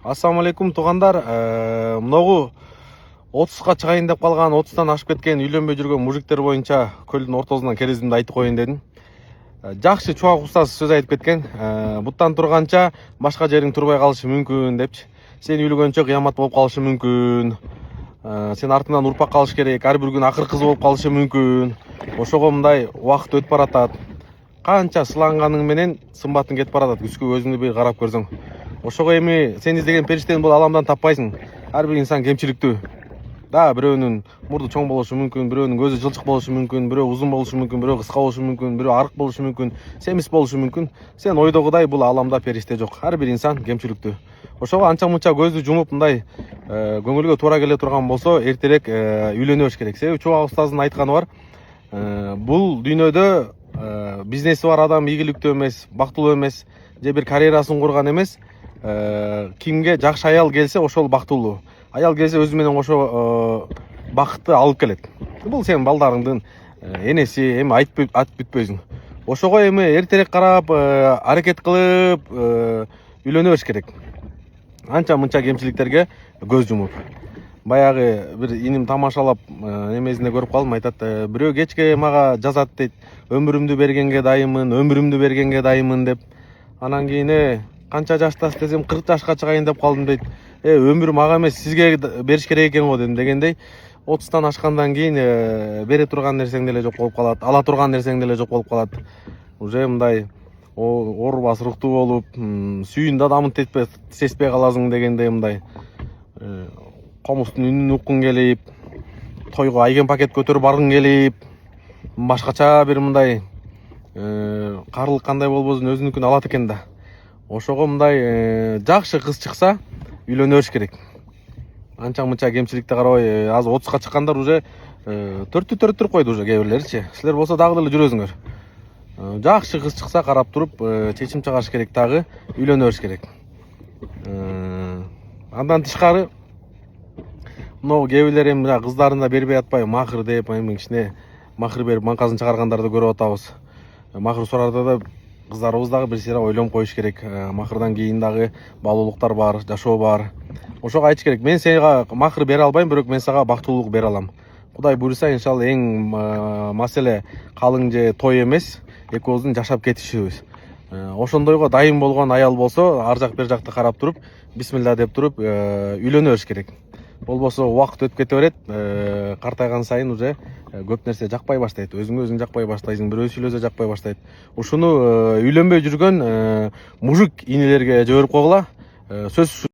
Ассаламу алейкум туугандар. Мынагу 30га чыгайын деп калган, 30тан ашып кеткен, үйлөнбөй жүргөн мужиктер боюнча көлдүн ортосунан керезимди айтып коеюн дедим. Жакшы чубак устаз сөз айтып кеткен. Буттан турганча башка жериң турбай калышы мүмкүн депчи. Сен үйлөгөнчө кыямат болуп калышы мүмкүн. Сен артыңдан урпак калыш керек. Ар бир күн акыр кыз болуп калышы мүмкүн. Ошого мындай убакыт өтүп баратат. Канча сыланганың менен сымбатың кетип баратат. Күзгө өзүңдү бир карап көрсөң. Ошого эми сен издеген периштени бул аламдан таппайсың. Ар бир инсан кемчиликтүү. Да, бирөөнүн мурду чоң болушу мүмкүн, бирөөнүн көзү жылчык болушу мүмкүн, бирөө узун болушу мүмкүн, бирөө кыска болушу мүмкүн, бирөө арык болушу мүмкүн, семиз болушу мүмкүн. Сен ойдогудай бул аламда периште жок. Ар бир инсан кемчиликтүү. Ошого анча мынча көздү жумуп мындай көңүлгө туура келе турган болсо, эртерээк үйлөнө бериш керек. Себеби чубак устаздын айтканы бар. Бул дүйнөдө бизнеси бар адам ийгиликтүү эмес, бактылуу эмес, же бир карьерасын курган эмес. Кимге жакшы аял келсе ошол бактылуу. Аял келсе өзү менен кошо бакытты алып келет. Бул сенин балдарыңдын энеси, эми айтып бүтпөйсүң. Ошого эми эртерээк карап, аракет кылып үйлөнө бериш керек. Анча мынча кемчиликтерге көз жумуп. Баягы бир иним тамашалап немесинде көрүп калдым, айтат, бирөө кечке мага жазат дейт, өмүрүмдү бергенге дайыммын, өмүрүмдү бергенге дайыммын деп. Анан кийин канча жаштасыз десем 40 жашка чыгайын деп калдым дейт. Өмүр мага эмес, сизге бериш керек экен го дедим. Дегендей 30тан ашкандан кийин бере турган нерсең деле жок болуп калат, ала турган нерсең деле жок болуп калат. Уже мындай оор басырыктуу болуп, сүйүндө адамын сезбей каласың дегендей мындай комустун үнүн уккуң келип, тойго айген пакет көтөрүп баргың келип, башкача бир мындай каарылык кандай болбосун өзүнүкүн алат экен да. Ошого мындай жакшы кыз чыкса үйлөнө бериш керек. Анча мынча кемчиликти карабай, азыр 30га чыккандар уже төрттүрүп койду уже кээ бирлеричи. Силер болсо дагы деле жүрөсүңөр. Жакшы кыз чыкса карап туруп чечим чыгарыш керек, дагы үйлөнө бериш керек. Андан тышкары мынау кээ бирлер эми кыздарына бербей атпайбы, махыр деп, эми кичине махыр берип маңкасын чыгаргандарды көрүп атабыз. Махыр сурарда да кыздарыбыз дагы бир сыйра ойлонуп коюш керек. Махырдан кийин дагы баалуулуктар бар, жашоо бар. Ошого айтыш керек, мен сага махыр бере албайм, бирок мен сага бактылуулук бере алам. Кудай буйруса, иншалла эң маселе калың же той эмес, экөөбүздүн жашап кетишибиз. Ошондойго дайым болгон аял болсо, ар жак бер жакты карап туруп, бисмилла деп туруп үйлөнө бериш керек. Болбосо убакыт өтүп кете берет, картайган сайын уже көп нерсе жакпай баштайт. Өзүңө өзүң жакпай баштайсың, бирөө сүйлөсө жакпай баштайт. Ушуну үйлөнбөй жүргөн мужик инелерге жиберип койгула. Сөз